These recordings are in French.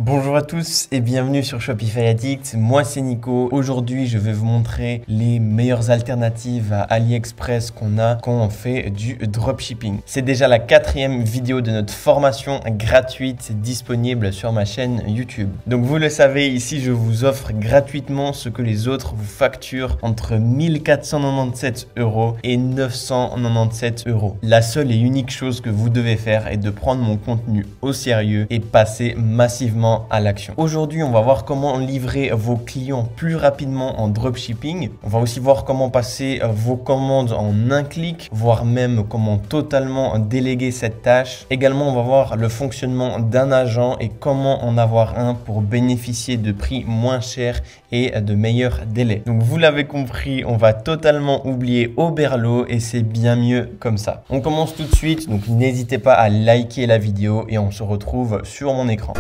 Bonjour à tous et bienvenue sur Shopify Addict, moi c'est Nico. Aujourd'hui je vais vous montrer les meilleures alternatives à AliExpress qu'on a quand on fait du dropshipping. C'est déjà la 4e vidéo de notre formation gratuite disponible sur ma chaîne YouTube. Donc vous le savez, ici je vous offre gratuitement ce que les autres vous facturent entre 1497 € et 997 €. La seule et unique chose que vous devez faire est de prendre mon contenu au sérieux et passer massivement à l'action. Aujourd'hui, on va voir comment livrer vos clients plus rapidement en dropshipping. On va aussi voir comment passer vos commandes en un clic, voire même comment totalement déléguer cette tâche. Également, on va voir le fonctionnement d'un agent et comment en avoir un pour bénéficier de prix moins chers et de meilleurs délais. Donc, vous l'avez compris, on va totalement oublier Oberlo et c'est bien mieux comme ça. On commence tout de suite, donc n'hésitez pas à liker la vidéo et on se retrouve sur mon écran.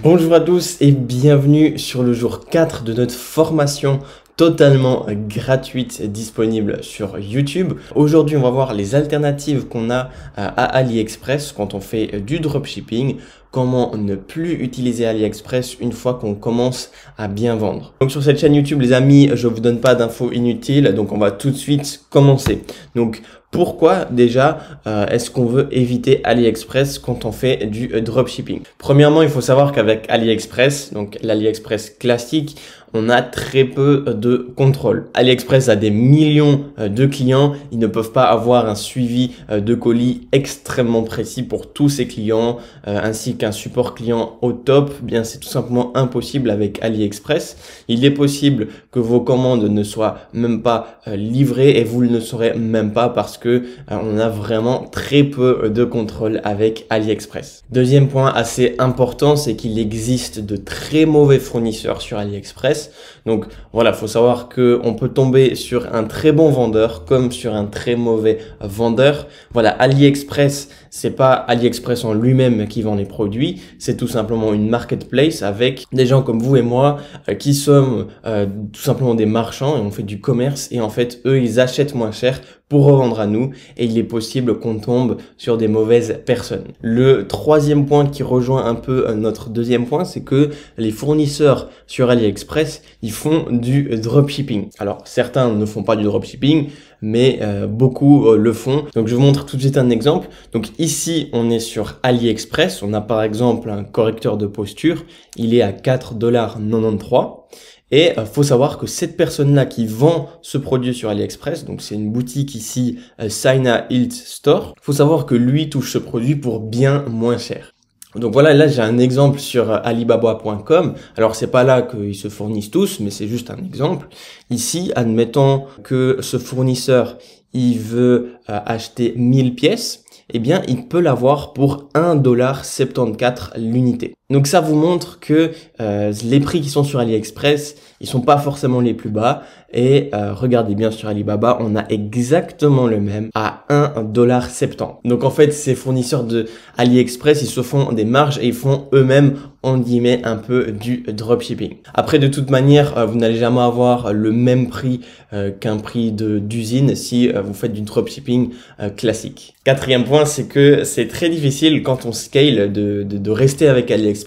Bonjour à tous et bienvenue sur le jour 4 de notre formation totalement gratuite disponible sur YouTube. Aujourd'hui, on va voir les alternatives qu'on a à AliExpress quand on fait du dropshipping, comment ne plus utiliser AliExpress une fois qu'on commence à bien vendre. Donc sur cette chaîne YouTube, les amis, je vous donne pas d'infos inutiles, donc on va tout de suite commencer. Donc pourquoi déjà est-ce qu'on veut éviter AliExpress quand on fait du dropshipping? Premièrement, il faut savoir qu'avec AliExpress, donc l'AliExpress classique, on a très peu de contrôle. AliExpress a des millions de clients. Ils ne peuvent pas avoir un suivi de colis extrêmement précis pour tous ses clients, ainsi qu'un support client au top. Bien, c'est tout simplement impossible avec AliExpress. Il est possible que vos commandes ne soient même pas livrées et vous ne le saurez même pas parce que on a vraiment très peu de contrôle avec AliExpress. Deuxième point assez important, c'est qu'il existe de très mauvais fournisseurs sur AliExpress. Donc voilà, faut savoir que on peut tomber sur un très bon vendeur comme sur un très mauvais vendeur. Voilà, AliExpress, c'est pas AliExpress en lui-même qui vend les produits, c'est tout simplement une marketplace avec des gens comme vous et moi qui sommes tout simplement des marchands et on fait du commerce et en fait eux ils achètent moins cher pour revendre à nous et il est possible qu'on tombe sur des mauvaises personnes. Le troisième point qui rejoint un peu notre deuxième point, c'est que les fournisseurs sur AliExpress, ils font du dropshipping. Alors certains ne font pas du dropshipping, mais beaucoup le font. Donc je vous montre tout de suite un exemple. Donc ici, on est sur AliExpress. On a par exemple un correcteur de posture. Il est à 4,93 $. Et faut savoir que cette personne-là qui vend ce produit sur AliExpress, donc c'est une boutique ici, Saina Hilt Store, faut savoir que lui touche ce produit pour bien moins cher. Donc voilà, là j'ai un exemple sur alibaba.com. Alors c'est pas là qu'ils se fournissent tous, mais c'est juste un exemple. Ici, admettons que ce fournisseur, il veut acheter 1000 pièces, eh bien il peut l'avoir pour 1,74 $ l'unité. Donc ça vous montre que les prix qui sont sur AliExpress, ils sont pas forcément les plus bas. Et regardez bien sur Alibaba, on a exactement le même à 1,70 $. Donc en fait, ces fournisseurs de AliExpress, ils se font des marges et ils font eux-mêmes, en guillemets, un peu du dropshipping. Après, de toute manière, vous n'allez jamais avoir le même prix qu'un prix d'usine si vous faites du dropshipping classique. Quatrième point, c'est que c'est très difficile quand on scale de rester avec AliExpress.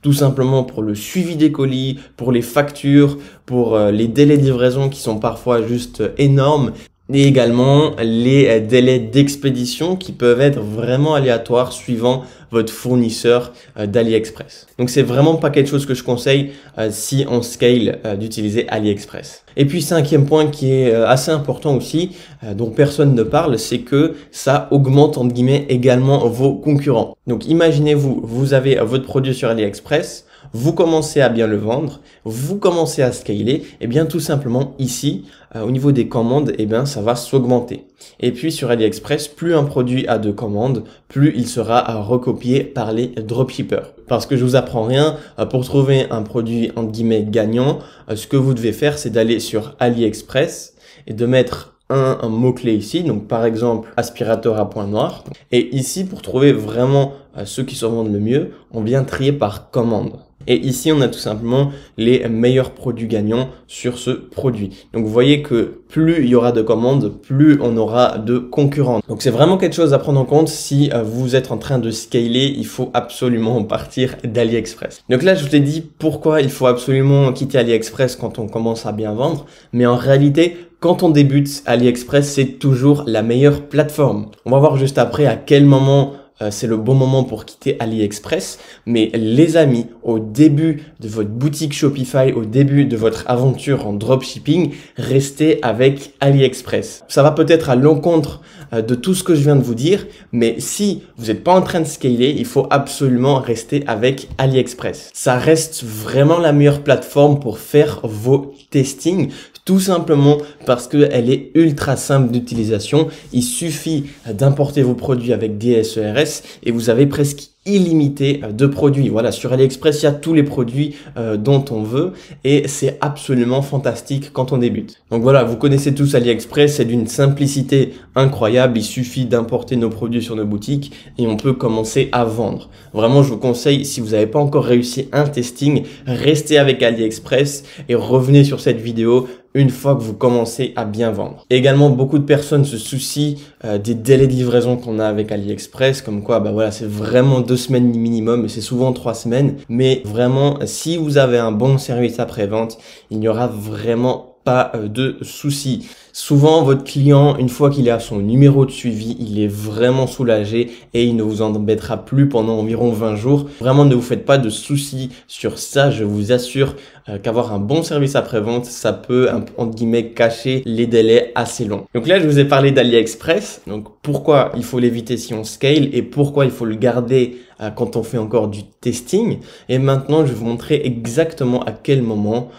Tout simplement pour le suivi des colis, pour les factures, pour les délais de livraison qui sont parfois juste énormes. Et également les délais d'expédition qui peuvent être vraiment aléatoires suivant votre fournisseur d'AliExpress. Donc c'est vraiment pas quelque chose que je conseille si on scale d'utiliser AliExpress. Et puis cinquième point qui est assez important aussi, dont personne ne parle, c'est que ça augmente entre guillemets également vos concurrents. Donc imaginez-vous, vous avez votre produit sur AliExpress, vous commencez à bien le vendre, vous commencez à scaler, et bien tout simplement ici, au niveau des commandes, et bien ça va s'augmenter. Et puis sur AliExpress, plus un produit a de commandes, plus il sera recopié par les dropshippers. Parce que je vous apprends rien, pour trouver un produit entre guillemets gagnant, ce que vous devez faire, c'est d'aller sur AliExpress et de mettre un mot-clé ici, donc par exemple aspirateur à point noir. Et ici, pour trouver vraiment ceux qui se vendent le mieux, on vient trier par commande. Et ici, on a tout simplement les meilleurs produits gagnants sur ce produit. Donc, vous voyez que plus il y aura de commandes, plus on aura de concurrents. Donc, c'est vraiment quelque chose à prendre en compte. Si vous êtes en train de scaler, il faut absolument partir d'AliExpress. Donc là, je vous ai dit pourquoi il faut absolument quitter AliExpress quand on commence à bien vendre. Mais en réalité, quand on débute, AliExpress, c'est toujours la meilleure plateforme. On va voir juste après à quel moment c'est le bon moment pour quitter AliExpress. Mais les amis, au début de votre boutique Shopify, au début de votre aventure en dropshipping, restez avec AliExpress. Ça va peut-être à l'encontre de tout ce que je viens de vous dire, mais si vous n'êtes pas en train de scaler, il faut absolument rester avec AliExpress. Ça reste vraiment la meilleure plateforme pour faire vos testings. Tout simplement parce qu'elle est ultra simple d'utilisation. Il suffit d'importer vos produits avec DSERS et vous avez presque illimité de produits. Voilà, sur AliExpress, il y a tous les produits dont on veut et c'est absolument fantastique quand on débute. Donc voilà, vous connaissez tous AliExpress, c'est d'une simplicité incroyable. Il suffit d'importer nos produits sur nos boutiques et on peut commencer à vendre. Vraiment, je vous conseille, si vous n'avez pas encore réussi un testing, restez avec AliExpress et revenez sur cette vidéo une fois que vous commencez à bien vendre. Également, beaucoup de personnes se soucient des délais de livraison qu'on a avec AliExpress, comme quoi, bah voilà, c'est vraiment 2 semaines minimum, et c'est souvent 3 semaines. Mais vraiment, si vous avez un bon service après-vente, il n'y aura vraiment pas de soucis. Souvent, votre client, une fois qu'il a son numéro de suivi, il est vraiment soulagé et il ne vous embêtera plus pendant environ 20 jours. Vraiment, ne vous faites pas de soucis sur ça. Je vous assure qu'avoir un bon service après-vente, ça peut, entre guillemets, cacher les délais assez longs. Donc là, je vous ai parlé d'AliExpress. Donc, pourquoi il faut l'éviter si on scale et pourquoi il faut le garder quand on fait encore du testing. Et maintenant, je vais vous montrer exactement à quel moment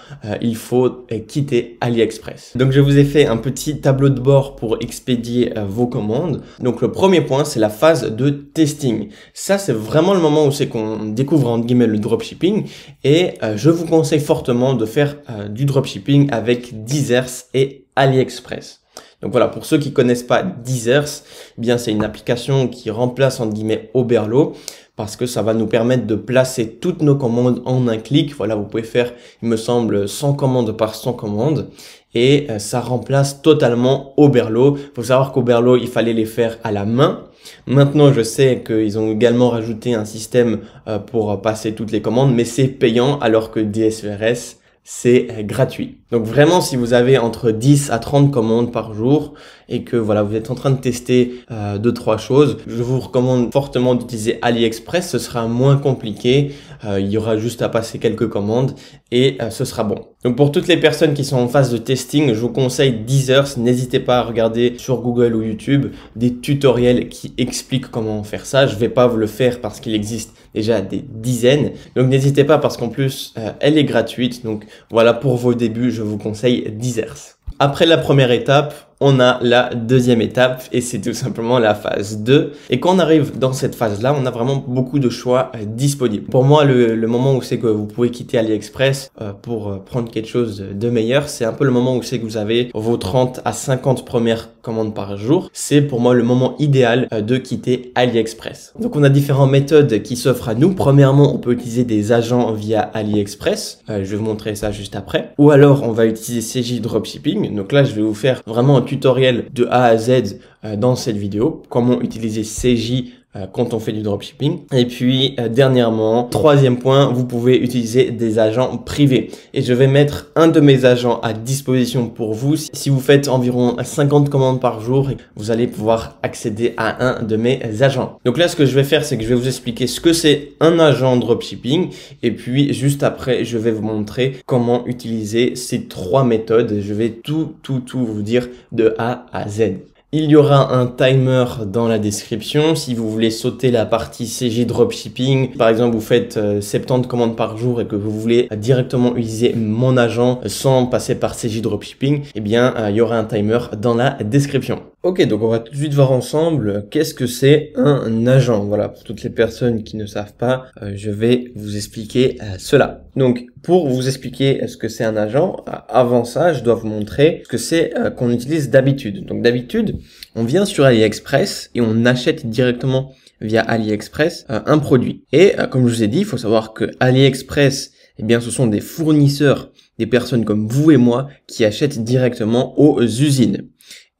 il faut quitter AliExpress. Donc, je vous ai fait un petit tableau de bord pour expédier vos commandes. Donc, le premier point, c'est la phase de testing. Ça, c'est vraiment le moment où c'est qu'on découvre, entre guillemets, le dropshipping. Et je vous conseille fortement de faire du dropshipping avec Deezers et AliExpress. Donc voilà, pour ceux qui connaissent pas Deezers, eh bien c'est une application qui remplace entre guillemets Oberlo parce que ça va nous permettre de placer toutes nos commandes en un clic. Voilà, vous pouvez faire, il me semble, 100 commandes par 100 commandes et ça remplace totalement Oberlo. Il faut savoir qu'Oberlo, il fallait les faire à la main. Maintenant, je sais qu'ils ont également rajouté un système pour passer toutes les commandes, mais c'est payant alors que DSERS, c'est gratuit. Donc vraiment, si vous avez entre 10 à 30 commandes par jour et que voilà, vous êtes en train de tester 2-3 choses, je vous recommande fortement d'utiliser AliExpress. Ce sera moins compliqué. Il y aura juste à passer quelques commandes et ce sera bon. Donc pour toutes les personnes qui sont en phase de testing, je vous conseille Deezers. N'hésitez pas à regarder sur Google ou YouTube des tutoriels qui expliquent comment faire ça. Je vais pas vous le faire parce qu'il existe déjà des dizaines. Donc n'hésitez pas parce qu'en plus, elle est gratuite. Donc voilà, pour vos débuts, je vous conseille Deezers. Après la première étape, on a la deuxième étape et c'est tout simplement la phase 2. Et quand on arrive dans cette phase-là, on a vraiment beaucoup de choix disponibles. Pour moi, le moment où c'est que vous pouvez quitter AliExpress pour prendre quelque chose de meilleur, c'est un peu le moment où c'est que vous avez vos 30 à 50 premières commandes par jour. C'est pour moi le moment idéal de quitter AliExpress. Donc on a différentes méthodes qui s'offrent à nous. Premièrement, on peut utiliser des agents via AliExpress. Je vais vous montrer ça juste après. Ou alors, on va utiliser CJ Dropshipping. Donc là, je vais vous faire vraiment un tutoriel de A à Z dans cette vidéo, comment utiliser CJ quand on fait du dropshipping. Et puis dernièrement, troisième point, vous pouvez utiliser des agents privés. Et je vais mettre un de mes agents à disposition pour vous. Si vous faites environ 50 commandes par jour, vous allez pouvoir accéder à un de mes agents. Donc là, ce que je vais faire, c'est que je vais vous expliquer ce que c'est un agent dropshipping. Et puis juste après, je vais vous montrer comment utiliser ces 3 méthodes. Je vais tout vous dire de A à Z. Il y aura un timer dans la description. Si vous voulez sauter la partie CJ Dropshipping, par exemple, vous faites 70 commandes par jour et que vous voulez directement utiliser mon agent sans passer par CJ Dropshipping, eh bien, il y aura un timer dans la description. Ok, donc on va tout de suite voir ensemble qu'est-ce que c'est un agent. Voilà, pour toutes les personnes qui ne savent pas, je vais vous expliquer cela. Donc, pour vous expliquer ce que c'est un agent, avant ça, je dois vous montrer ce que c'est qu'on utilise d'habitude. Donc, d'habitude, on vient sur AliExpress et on achète directement via AliExpress un produit. Et comme je vous ai dit, il faut savoir que AliExpress, eh bien, ce sont des fournisseurs, des personnes comme vous et moi qui achètent directement aux usines.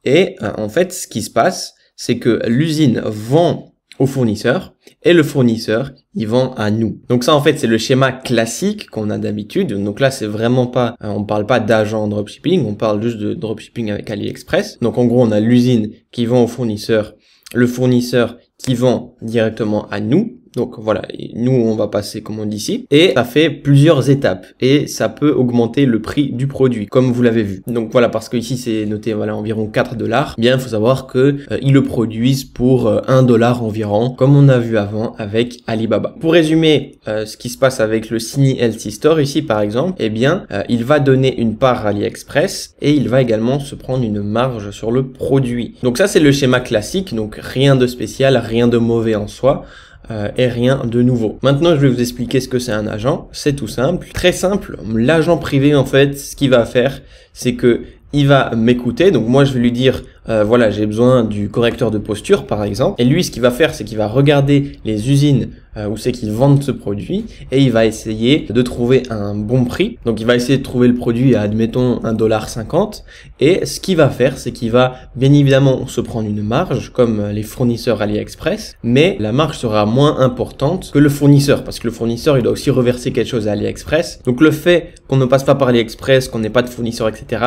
Et en fait, ce qui se passe, c'est que l'usine vend au fournisseur et le fournisseur, il vend à nous. Donc ça, en fait, c'est le schéma classique qu'on a d'habitude. Donc là, c'est vraiment pas, on parle pas d'agent dropshipping, on parle juste de dropshipping avec AliExpress. Donc en gros, on a l'usine qui vend au fournisseur, le fournisseur qui vend directement à nous. Donc voilà, nous on va passer comme on dit ici, et ça fait plusieurs étapes et ça peut augmenter le prix du produit comme vous l'avez vu. Donc voilà, parce que ici c'est noté voilà environ 4 $. Bien, il faut savoir que ils le produisent pour 1 $ environ, comme on a vu avant avec Alibaba. Pour résumer ce qui se passe avec le Cini Etsy Store ici par exemple, eh bien il va donner une part à AliExpress et il va également se prendre une marge sur le produit. Donc ça c'est le schéma classique, donc rien de spécial, rien de mauvais en soi. Et rien de nouveau. Maintenant, je vais vous expliquer ce que c'est un agent. C'est tout simple, très simple. L'agent privé, en fait, ce qu'il va faire, c'est que il va m'écouter. Donc moi, je vais lui dire, voilà, j'ai besoin du correcteur de posture, par exemple. Et lui, ce qu'il va faire, c'est qu'il va regarder les usines où c'est qu'ils vendent ce produit et il va essayer de trouver un bon prix. Donc il va essayer de trouver le produit à, admettons, 1,50 $. Et ce qu'il va faire, c'est qu'il va bien évidemment se prendre une marge comme les fournisseurs AliExpress, mais la marge sera moins importante que le fournisseur parce que le fournisseur, il doit aussi reverser quelque chose à AliExpress. Donc le fait qu'on ne passe pas par AliExpress, qu'on n'ait pas de fournisseur, etc.,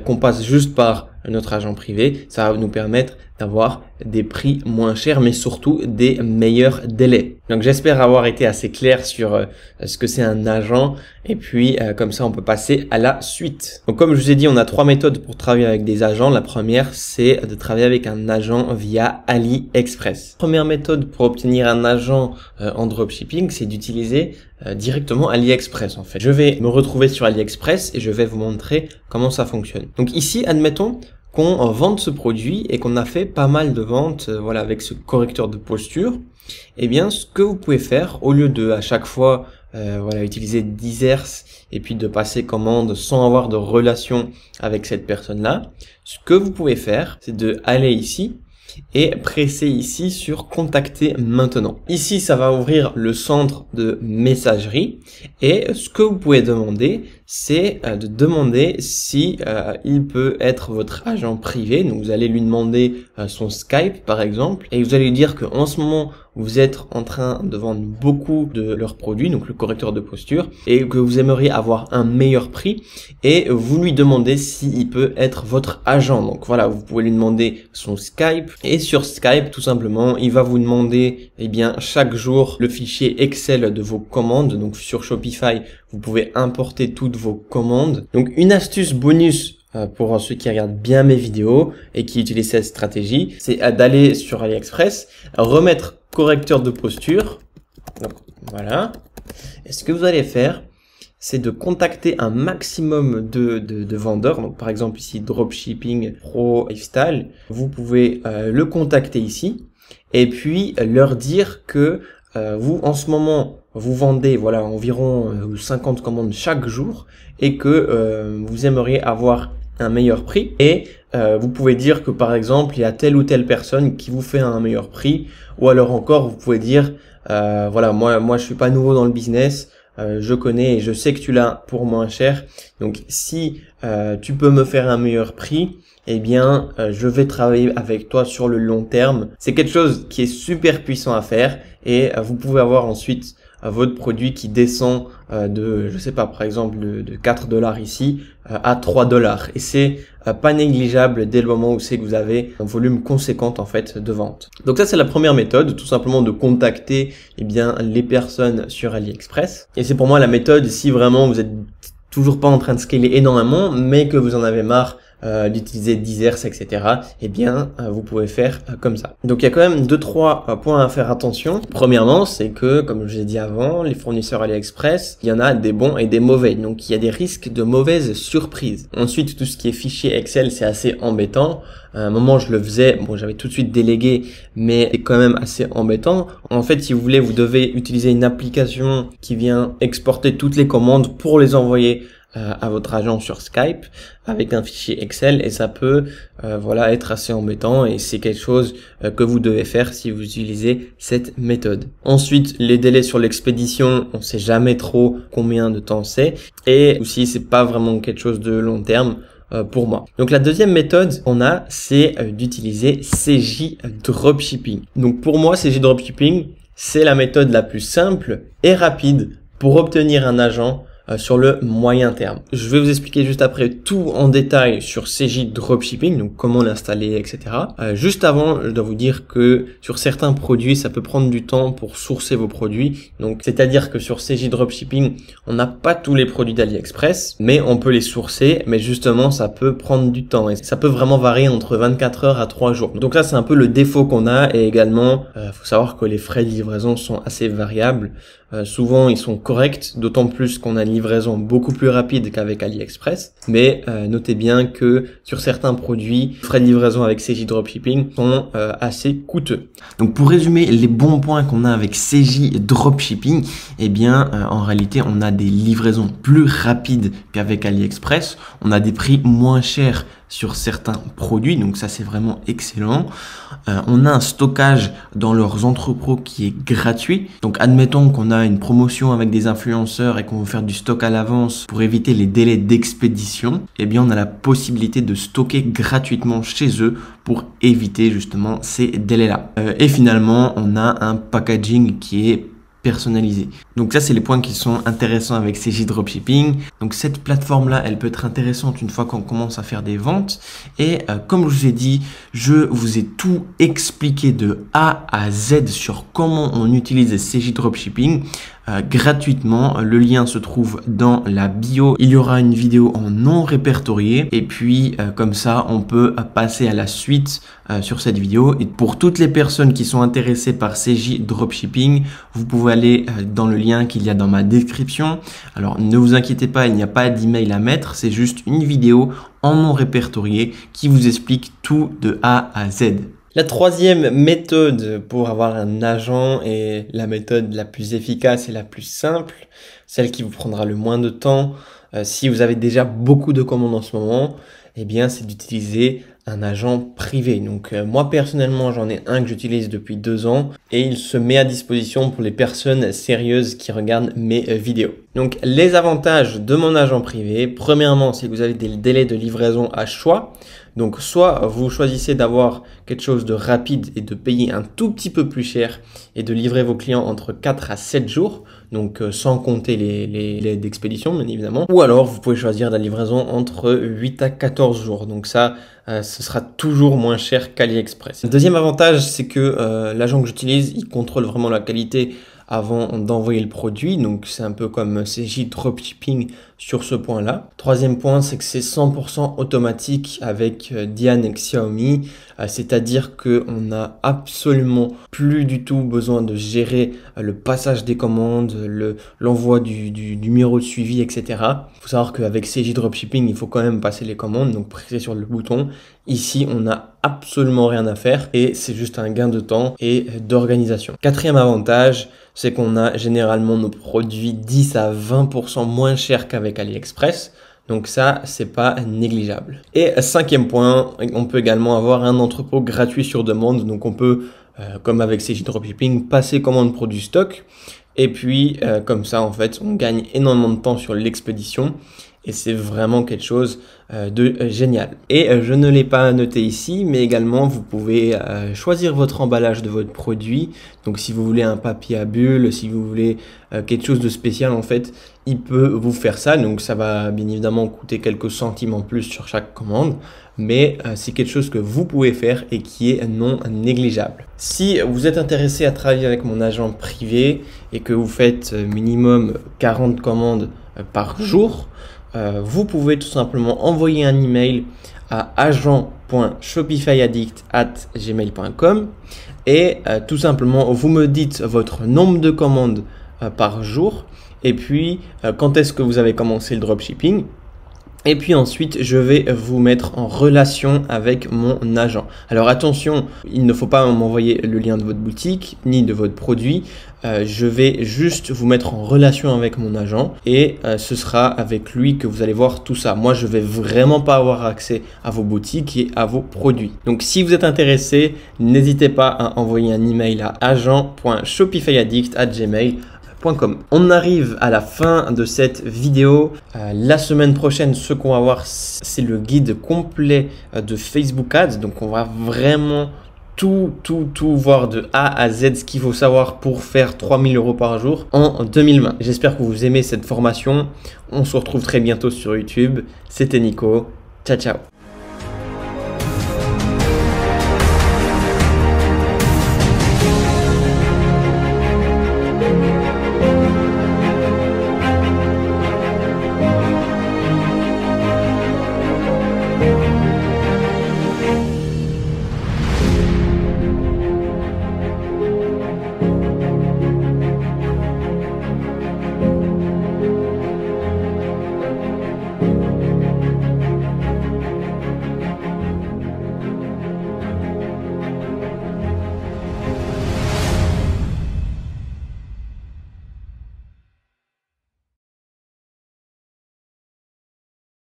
qu'on passe juste par notre agent privé, ça va nous permettre d'avoir des prix moins chers, mais surtout des meilleurs délais. Donc j'espère avoir été assez clair sur ce que c'est un agent, et puis comme ça on peut passer à la suite. Donc comme je vous ai dit, on a 3 méthodes pour travailler avec des agents. La première, c'est de travailler avec un agent via AliExpress. Première méthode pour obtenir un agent en dropshipping, c'est d'utiliser directement AliExpress en fait. Je vais me retrouver sur AliExpress et je vais vous montrer comment ça fonctionne. Donc ici, admettons qu'on vende ce produit et qu'on a fait pas mal de ventes voilà, avec ce correcteur de posture. Eh bien, ce que vous pouvez faire, au lieu de à chaque fois voilà, utiliser Dizers et puis de passer commande sans avoir de relation avec cette personne-là, ce que vous pouvez faire, c'est de aller ici et presser ici sur contacter maintenant. Ici, ça va ouvrir le centre de messagerie et ce que vous pouvez demander, c'est de demander si il peut être votre agent privé. Donc vous allez lui demander son Skype par exemple et vous allez lui dire que en ce moment vous êtes en train de vendre beaucoup de leurs produits, donc le correcteur de posture, et que vous aimeriez avoir un meilleur prix et vous lui demandez s'il peut être votre agent. Donc voilà, vous pouvez lui demander son Skype et sur Skype tout simplement il va vous demander eh bien chaque jour le fichier Excel de vos commandes. Donc sur Shopify vous pouvez importer toutes vos commandes. Donc une astuce bonus pour ceux qui regardent bien mes vidéos et qui utilisent cette stratégie, c'est d'aller sur AliExpress, remettre correcteur de posture. Donc voilà. Et ce que vous allez faire, c'est de contacter un maximum de vendeurs. Donc par exemple ici Dropshipping Pro Lifestyle, vous pouvez le contacter ici et puis leur dire que vous en ce moment vous vendez voilà environ 50 commandes chaque jour et que vous aimeriez avoir un meilleur prix et vous pouvez dire que par exemple il y a telle ou telle personne qui vous fait un meilleur prix, ou alors encore vous pouvez dire voilà moi je suis pas nouveau dans le business, je connais et je sais que tu l'as pour moins cher, donc si tu peux me faire un meilleur prix, eh bien je vais travailler avec toi sur le long terme. C'est quelque chose qui est super puissant à faire et vous pouvez avoir ensuite votre produit qui descend de, je sais pas, par exemple de 4 $ ici à 3 $. Et c'est pas négligeable dès le moment où c'est que vous avez un volume conséquent en fait de vente. Donc ça c'est la première méthode, tout simplement de contacter eh bien les personnes sur AliExpress. Et c'est pour moi la méthode si vraiment vous êtes toujours pas en train de scaler énormément, mais que vous en avez marre d'utiliser Dizers, etc. Eh bien, vous pouvez faire comme ça. Donc, il y a quand même 2-3 points à faire attention. Premièrement, c'est que, comme je l'ai dit avant, les fournisseurs AliExpress, il y en a des bons et des mauvais. Donc, il y a des risques de mauvaises surprises. Ensuite, tout ce qui est fichier Excel, c'est assez embêtant. À un moment, je le faisais. Bon, j'avais tout de suite délégué, mais c'est quand même assez embêtant. En fait, si vous voulez, vous devez utiliser une application qui vient exporter toutes les commandes pour les envoyer à votre agent sur Skype avec un fichier Excel, et ça peut voilà, être assez embêtant, et c'est quelque chose que vous devez faire si vous utilisez cette méthode. Ensuite, les délais sur l'expédition, on sait jamais trop combien de temps c'est, et aussi c'est pas vraiment quelque chose de long terme pour moi. Donc la deuxième méthode qu'on a, c'est d'utiliser CJ Dropshipping. Donc pour moi, CJ Dropshipping, c'est la méthode la plus simple et rapide pour obtenir un agent sur le moyen terme. Je vais vous expliquer juste après tout en détail sur CJ Dropshipping, donc comment l'installer, etc. Juste avant, je dois vous dire que sur certains produits, ça peut prendre du temps pour sourcer vos produits. Donc, c'est-à-dire que sur CJ Dropshipping, on n'a pas tous les produits d'AliExpress, mais on peut les sourcer. Mais justement, ça peut prendre du temps et ça peut vraiment varier entre 24 heures à 3 jours. Donc là, c'est un peu le défaut qu'on a, et également, faut savoir que les frais de livraison sont assez variables. Souvent, ils sont corrects, d'autant plus qu'on a une livraison beaucoup plus rapide qu'avec AliExpress. Mais notez bien que sur certains produits, les frais de livraison avec CJ Dropshipping sont assez coûteux. Donc pour résumer les bons points qu'on a avec CJ Dropshipping, eh bien en réalité, on a des livraisons plus rapides qu'avec AliExpress. On a des prix moins chers sur certains produits, donc ça c'est vraiment excellent. On a un stockage dans leurs entrepôts qui est gratuit. Donc admettons qu'on a une promotion avec des influenceurs et qu'on veut faire du stock à l'avance pour éviter les délais d'expédition, eh bien on a la possibilité de stocker gratuitement chez eux pour éviter justement ces délais-là. Et finalement, on a un packaging qui est personnalisé. Donc ça, c'est les points qui sont intéressants avec CJ Dropshipping. Donc cette plateforme-là, elle peut être intéressante une fois qu'on commence à faire des ventes. Et comme je vous ai dit, je vous ai tout expliqué de A à Z sur comment on utilise CJ Dropshipping gratuitement. Le lien se trouve dans la bio. Il y aura une vidéo en non répertorié. Et puis, comme ça, on peut passer à la suite sur cette vidéo. Et pour toutes les personnes qui sont intéressées par CJ Dropshipping, vous pouvez aller dans le lien qu'il y a dans ma description. Alors, ne vous inquiétez pas, il n'y a pas d'email à mettre. C'est juste une vidéo en non répertorié qui vous explique tout de A à Z. La troisième méthode pour avoir un agent, et la méthode la plus efficace et la plus simple, celle qui vous prendra le moins de temps, si vous avez déjà beaucoup de commandes en ce moment, eh bien, c'est d'utiliser un agent privé. Donc moi personnellement, j'en ai un que j'utilise depuis 2 ans et il se met à disposition pour les personnes sérieuses qui regardent mes vidéos. Donc les avantages de mon agent privé, premièrement, c'est que vous avez des délais de livraison à choix. Donc soit vous choisissez d'avoir quelque chose de rapide et de payer un tout petit peu plus cher et de livrer vos clients entre 4 à 7 jours, donc sans compter les délais d'expédition bien évidemment. Ou alors vous pouvez choisir la livraison entre 8 à 14 jours. Donc ça, ce sera toujours moins cher qu'AliExpress. Le deuxième avantage, c'est que l'agent que j'utilise, il contrôle vraiment la qualité avant d'envoyer le produit. Donc c'est un peu comme CJ Dropshipping sur ce point-là. Troisième point, c'est que c'est 100% automatique avec Diane et Xiaomi. C'est-à-dire qu'on n'a absolument plus du tout besoin de gérer le passage des commandes, l'envoi du numéro de suivi, etc. Il faut savoir qu'avec CJ Dropshipping, il faut quand même passer les commandes, donc presser sur le bouton. Ici, on n'a absolument rien à faire et c'est juste un gain de temps et d'organisation. Quatrième avantage, c'est qu'on a généralement nos produits 10 à 20% moins chers qu'avec AliExpress. Donc ça, c'est pas négligeable. Et cinquième point, on peut également avoir un entrepôt gratuit sur demande. Donc on peut, comme avec CJ Dropshipping, passer commande produit stock. Et puis, comme ça, en fait, on gagne énormément de temps sur l'expédition. Et c'est vraiment quelque chose de génial. Et je ne l'ai pas noté ici, mais également vous pouvez choisir votre emballage de votre produit. Donc si vous voulez un papier à bulles, si vous voulez quelque chose de spécial, en fait, il peut vous faire ça. Donc ça va bien évidemment coûter quelques centimes en plus sur chaque commande, mais c'est quelque chose que vous pouvez faire et qui est non négligeable. Si vous êtes intéressé à travailler avec mon agent privé et que vous faites minimum 40 commandes par jour, vous pouvez tout simplement envoyer un email à agent.shopifyaddict@gmail.com et tout simplement vous me dites votre nombre de commandes par jour et puis quand est-ce que vous avez commencé le dropshipping. Et puis ensuite, je vais vous mettre en relation avec mon agent. Alors attention, il ne faut pas m'envoyer le lien de votre boutique ni de votre produit. Je vais juste vous mettre en relation avec mon agent et ce sera avec lui que vous allez voir tout ça. Moi, je vais vraiment pas avoir accès à vos boutiques et à vos produits. Donc, si vous êtes intéressé, n'hésitez pas à envoyer un email à agent.shopifyaddict@gmail.com. On arrive à la fin de cette vidéo. La semaine prochaine, ce qu'on va voir, c'est le guide complet de Facebook Ads. Donc, on va vraiment tout voir de A à Z, ce qu'il faut savoir pour faire 3000 € par jour en 2020. J'espère que vous aimez cette formation. On se retrouve très bientôt sur YouTube. C'était Nico. Ciao, ciao.